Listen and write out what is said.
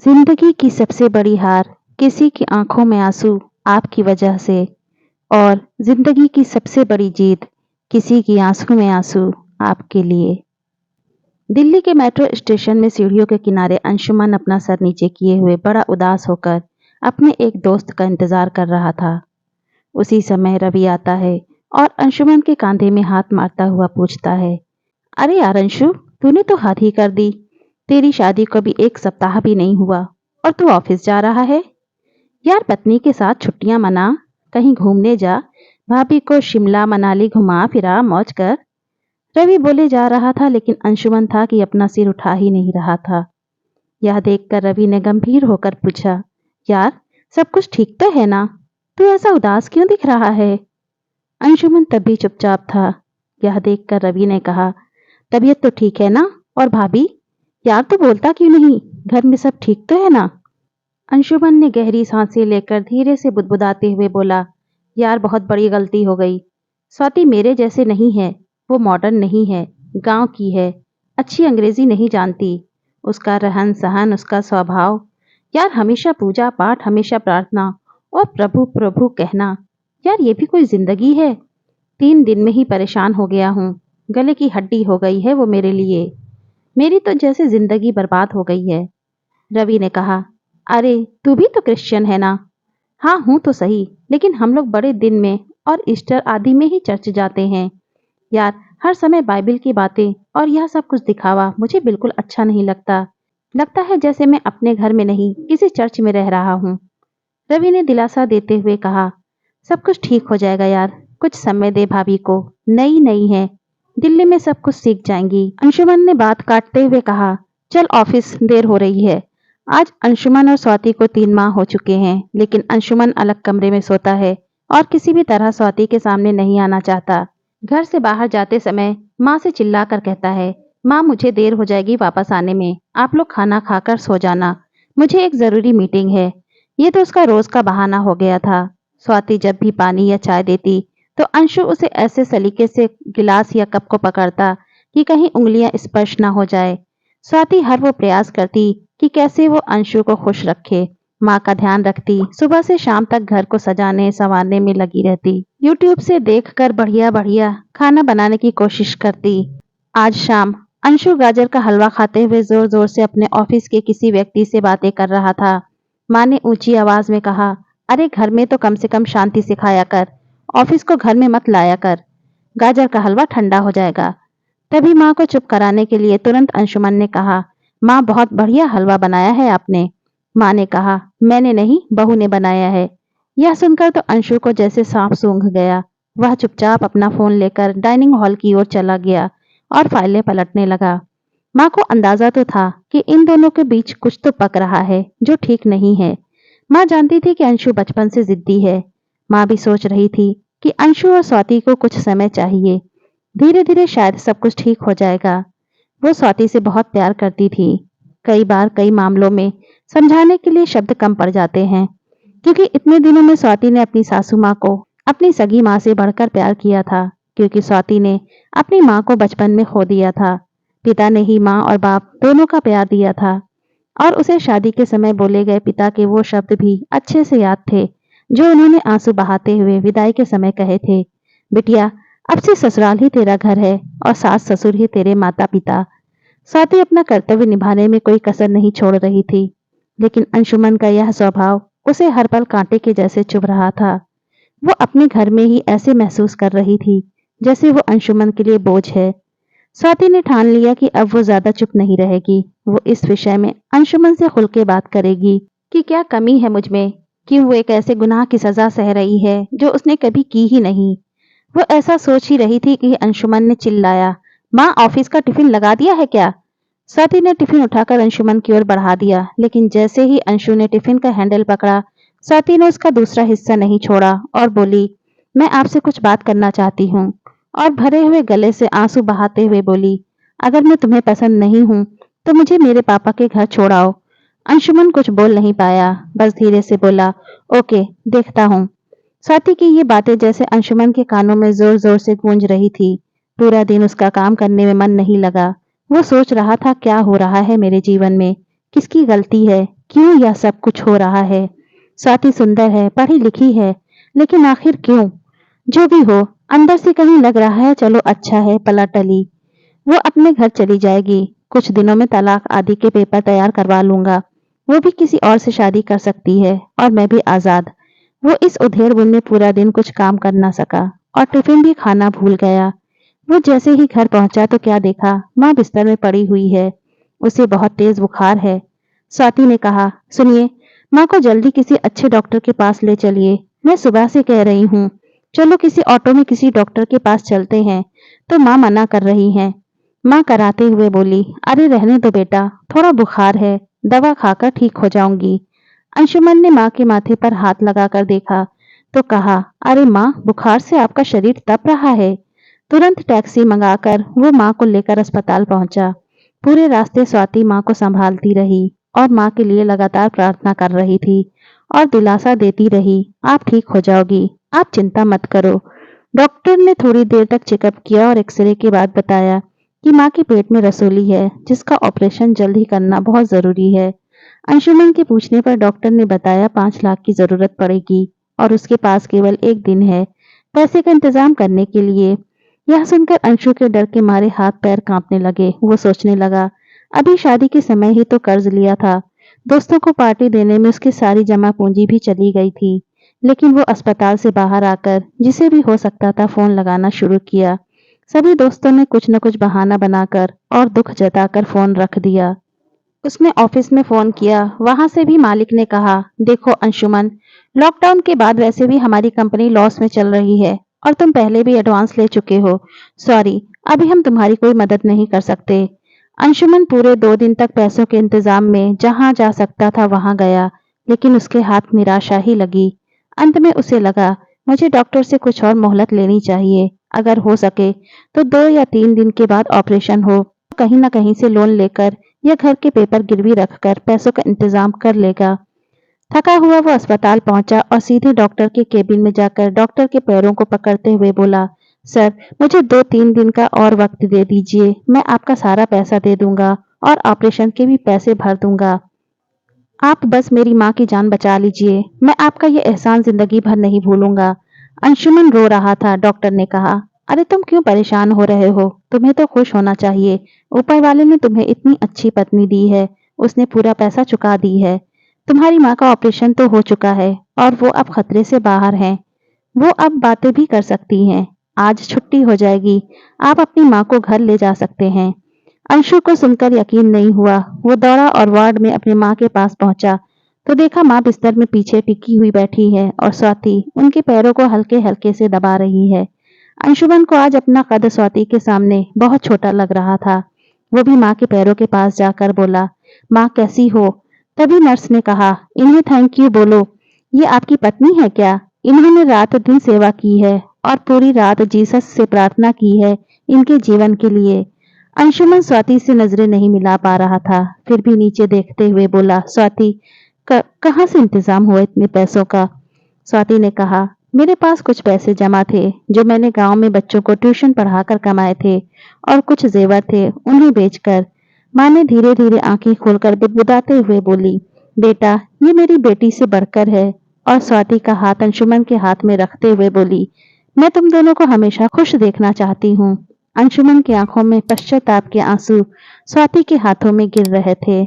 जिंदगी की सबसे बड़ी हार किसी की आंखों में आंसू आपकी वजह से और जिंदगी की सबसे बड़ी जीत किसी की आंसू में आंसू आपके लिए। दिल्ली के मेट्रो स्टेशन में सीढ़ियों के किनारे अंशुमन अपना सर नीचे किए हुए बड़ा उदास होकर अपने एक दोस्त का इंतजार कर रहा था। उसी समय रवि आता है और अंशुमन के कांधे में हाथ मारता हुआ पूछता है, अरे यार अंशु, तूने तो हाथ ही कर दी। तेरी शादी को भी एक सप्ताह भी नहीं हुआ और तू ऑफिस जा रहा है। यार पत्नी के साथ छुट्टियां मना, कहीं घूमने जा, भाभी को शिमला मनाली घुमा फिरा मौज कर। रवि बोले जा रहा था लेकिन अंशुमन था कि अपना सिर उठा ही नहीं रहा था। यह देखकर रवि ने गंभीर होकर पूछा, यार सब कुछ ठीक तो है ना? तू ऐसा उदास क्यों दिख रहा है? अंशुमन तब भी चुपचाप था। यह देखकर रवि ने कहा, तबीयत तो ठीक है ना? और भाभी? यार तू बोलता क्यों नहीं? घर में सब ठीक तो है ना? अंशुमन ने गहरी सांसें लेकर धीरे से बुदबुदाते हुए बोला, यार बहुत बड़ी गलती हो गई। स्वाति मेरे जैसे नहीं है, वो मॉडर्न नहीं है, गांव की है, अच्छी अंग्रेजी नहीं जानती। उसका रहन सहन, उसका स्वभाव, यार हमेशा पूजा पाठ, हमेशा प्रार्थना और प्रभु प्रभु कहना। यार ये भी कोई जिंदगी है? 3 दिन में ही परेशान हो गया हूँ। गले की हड्डी हो गई है वो मेरे लिए। मेरी तो जैसे जिंदगी बर्बाद हो गई है। रवि ने कहा, अरे तू भी तो क्रिश्चियन है ना? हाँ हूं तो सही, लेकिन हम लोग बड़े दिन में और ईस्टर आदि में ही चर्च जाते हैं। यार हर समय बाइबल की बातें और यह सब कुछ दिखावा मुझे बिल्कुल अच्छा नहीं लगता। लगता है जैसे मैं अपने घर में नहीं किसी चर्च में रह रहा हूँ। रवि ने दिलासा देते हुए कहा, सब कुछ ठीक हो जाएगा यार, कुछ समय दे भाभी को, नई नई है, दिल्ली में सब कुछ सीख जाएंगी। अंशुमन ने बात काटते हुए कहा, चल ऑफिस, देर हो रही है। आज अंशुमन और स्वाति को 3 माह हो चुके हैं, लेकिन अंशुमन अलग कमरे में सोता है और किसी भी तरह स्वाति के सामने नहीं आना चाहता। घर से बाहर जाते समय माँ से चिल्लाकर कहता है, माँ मुझे देर हो जाएगी वापस आने में, आप लोग खाना खाकर सो जाना, मुझे एक जरूरी मीटिंग है। ये तो उसका रोज का बहाना हो गया था। स्वाति जब भी पानी या चाय देती तो अंशु उसे ऐसे सलीके से गिलास या कप को पकड़ता कि कहीं उंगलियां स्पर्श न हो जाए। स्वाति हर वो प्रयास करती कि कैसे वो अंशु को खुश रखे, माँ का ध्यान रखती, सुबह से शाम तक घर को सजाने संवारने में लगी रहती, यूट्यूब से देखकर बढ़िया बढ़िया खाना बनाने की कोशिश करती। आज शाम अंशु गाजर का हलवा खाते हुए जोर जोर से अपने ऑफिस के किसी व्यक्ति से बातें कर रहा था। माँ ने ऊंची आवाज में कहा, अरे घर में तो कम से कम शांति सिखाया कर, ऑफिस को घर में मत लाया कर, गाजर का हलवा ठंडा हो जाएगा। तभी माँ को चुप कराने के लिए तुरंत अंशुमन ने कहा, माँ बहुत बढ़िया हलवा बनाया है आपने। माँ ने कहा, मैंने नहीं, बहू ने बनाया है। यह सुनकर तो अंशु को जैसे सांप सूंघ गया। वह चुपचाप अपना फोन लेकर डाइनिंग हॉल की ओर चला गया और फाइलें पलटने लगा। माँ को अंदाजा तो था कि इन दोनों के बीच कुछ तो पक रहा है जो ठीक नहीं है। माँ जानती थी कि अंशु बचपन से जिद्दी है। माँ भी सोच रही थी कि अंशु और स्वाति को कुछ समय चाहिए, धीरे धीरे शायद सब कुछ ठीक हो जाएगा। वो स्वाति से बहुत प्यार करती थी। कई बार कई मामलों में समझाने के लिए शब्द कम पड़ जाते हैं, क्योंकि इतने दिनों में स्वाति ने अपनी सासू माँ को अपनी सगी माँ से बढ़कर प्यार किया था, क्योंकि स्वाति ने अपनी माँ को बचपन में खो दिया था। पिता ने ही माँ और बाप दोनों का प्यार दिया था और उसे शादी के समय बोले गए पिता के वो शब्द भी अच्छे से याद थे जो उन्होंने आंसू बहाते हुए विदाई के समय कहे थे, बिटिया अब से ससुराल ही तेरा घर है और सास ससुर ही तेरे माता पिता। स्वाति अपना कर्तव्य निभाने में कोई कसर नहीं छोड़ रही थी, लेकिन अंशुमन का यह स्वभाव उसे हर पल कांटे के जैसे चुभ रहा था। वो अपने घर में ही ऐसे महसूस कर रही थी जैसे वो अंशुमन के लिए बोझ है। स्वाति ने ठान लिया कि अब वो ज्यादा चुप नहीं रहेगी। वो इस विषय में अंशुमन से खुल के बात करेगी कि क्या कमी है मुझ में, कि वो एक ऐसे गुनाह की सजा सह रही है जो उसने कभी की ही नहीं। वो ऐसा सोच ही रही थी कि अंशुमन ने चिल्लाया, माँ ऑफिस का टिफिन लगा दिया है क्या? स्वाति ने टिफिन उठाकर अंशुमन की ओर बढ़ा दिया, लेकिन जैसे ही अंशु ने टिफिन का हैंडल पकड़ा, स्वाति ने उसका दूसरा हिस्सा नहीं छोड़ा और बोली, मैं आपसे कुछ बात करना चाहती हूँ। और भरे हुए गले से आंसू बहाते हुए बोली, अगर मैं तुम्हें पसंद नहीं हूँ तो मुझे मेरे पापा के घर छोड़ आओ। अंशुमन कुछ बोल नहीं पाया, बस धीरे से बोला, ओके देखता हूँ। स्वाति की ये बातें जैसे अंशुमन के कानों में जोर जोर से गूंज रही थी। पूरा दिन उसका काम करने में मन नहीं लगा। वो सोच रहा था क्या हो रहा है मेरे जीवन में, किसकी गलती है, क्यों यह सब कुछ हो रहा है? स्वाति सुंदर है, पढ़ी लिखी है, लेकिन आखिर क्यों? जो भी हो, अंदर से कहीं लग रहा है चलो अच्छा है पला टली। वो अपने घर चली जाएगी। कुछ दिनों में तलाक आदि के पेपर तैयार करवा लूंगा। वो भी किसी और से शादी कर सकती है और मैं भी आजाद। वो इस उधेड़-बुन में पूरा दिन कुछ काम कर ना सका और टिफिन भी खाना भूल गया। वो जैसे ही घर पहुंचा तो क्या देखा, माँ बिस्तर में पड़ी हुई है। उसे बहुत तेज बुखार है। स्वाति ने कहा, सुनिए, माँ को जल्दी किसी अच्छे डॉक्टर के पास ले चलिए। मैं सुबह से कह रही हूँ, चलो किसी ऑटो में किसी डॉक्टर के पास चलते हैं, तो माँ मना कर रही हैं। माँ कराते हुए बोली, अरे रहने दो बेटा, थोड़ा बुखार है, दवा खाकर ठीक हो जाऊंगी। अंशुमन ने माँ के माथे पर हाथ लगाकर देखा तो कहा, अरे माँ, बुखार से आपका शरीर तप रहा है। तुरंत टैक्सी मंगाकर वो माँ को लेकर अस्पताल पहुंचा। पूरे रास्ते स्वाति माँ को संभालती रही और माँ के लिए लगातार प्रार्थना कर रही थी और दिलासा देती रही, आप ठीक हो जाओगी, आप चिंता मत करो। डॉक्टर ने थोड़ी देर तक चेकअप किया और एक्सरे के बाद बताया कि माँ के पेट में रसोली है, जिसका ऑपरेशन जल्द ही करना बहुत जरूरी है। अंशुमन के पूछने पर डॉक्टर ने बताया 5 लाख की जरूरत पड़ेगी और उसके पास केवल एक दिन है पैसे का इंतजाम करने के लिए। यह सुनकर अंशु के डर के मारे हाथ पैर कांपने लगे। वो सोचने लगा, अभी शादी के समय ही तो कर्ज लिया था। दोस्तों को पार्टी देने में उसकी सारी जमा पूंजी भी चली गई थी। लेकिन वो अस्पताल से बाहर आकर जिसे भी हो सकता था फोन लगाना शुरू किया। सभी दोस्तों ने कुछ न कुछ बहाना बनाकर और दुख जताकर फोन रख दिया। उसने ऑफिस में फोन किया। वहां से भी मालिक ने कहा, देखो अंशुमन, लॉकडाउन के बाद वैसे भी हमारी कंपनी लॉस में चल रही है और तुम पहले भी एडवांस ले चुके हो। सॉरी, अभी हम तुम्हारी कोई मदद नहीं कर सकते। अंशुमन पूरे 2 दिन तक पैसों के इंतजाम में जहां जा सकता था वहां गया, लेकिन उसके हाथ निराशा ही लगी। अंत में उसे लगा, मुझे डॉक्टर से कुछ और मोहलत लेनी चाहिए। अगर हो सके तो 2 या 3 दिन के बाद ऑपरेशन हो, कहीं ना कहीं से लोन लेकर या घर के पेपर गिरवी रखकर पैसों का इंतजाम कर लेगा। थका हुआ वो अस्पताल पहुंचा और सीधे डॉक्टर के केबिन में जाकर डॉक्टर के पैरों को पकड़ते हुए बोला, सर, मुझे 2-3 दिन का और वक्त दे दीजिए। मैं आपका सारा पैसा दे दूंगा और ऑपरेशन के भी पैसे भर दूंगा। आप बस मेरी माँ की जान बचा लीजिए। मैं आपका ये एहसान जिंदगी भर नहीं भूलूंगा। अंशुमन रो रहा था। डॉक्टर ने कहा, अरे तुम क्यों परेशान हो रहे हो? तुम्हें तो खुश होना चाहिए। ऊपर वाले ने तुम्हें इतनी अच्छी पत्नी दी है। उसने पूरा पैसा चुका दी है। तुम्हारी माँ का ऑपरेशन तो हो चुका है और वो अब खतरे से बाहर है। वो अब बातें भी कर सकती हैं। आज छुट्टी हो जाएगी। आप अपनी माँ को घर ले जा सकते हैं। अंशु को सुनकर यकीन नहीं हुआ। वो दौड़ा और वार्ड में अपनी माँ के पास पहुंचा तो देखा माँ बिस्तर में पीछे टिकी हुई बैठी है और स्वाति उनके पैरों को हल्के हल्के से दबा रही है। अंशुमन को आज अपना कद स्वाति के सामने बहुत छोटा लग रहा था। वो भी माँ के पैरों के पास जाकर बोला, माँ कैसी हो? तभी नर्स ने कहा, इन्हें थैंक यू बोलो। ये आपकी पत्नी है क्या? इन्होंने रात दिन सेवा की है और पूरी रात जीसस से प्रार्थना की है इनके जीवन के लिए। अंशुमन स्वाति से नजरें नहीं मिला पा रहा था, फिर भी नीचे देखते हुए बोला, स्वाति, कहाँ से इंतजाम हुआ इतने पैसों का? स्वाति ने कहा, मेरे पास कुछ पैसे जमा थे जो मैंने गांव में बच्चों को ट्यूशन पढ़ाकर कमाए थे और कुछ जेवर थे उन्हें बेचकर। माँ ने धीरे धीरे आंखें खोलकर बुदबुदाते हुए बोली, बेटा, ये मेरी बेटी से बढ़कर है। और स्वाति का हाथ अंशुमन के हाथ में रखते हुए बोली, मैं तुम दोनों को हमेशा खुश देखना चाहती हूँ। अंशुमन की आंखों में पश्चाताप के आंसू स्वाति के हाथों में गिर रहे थे।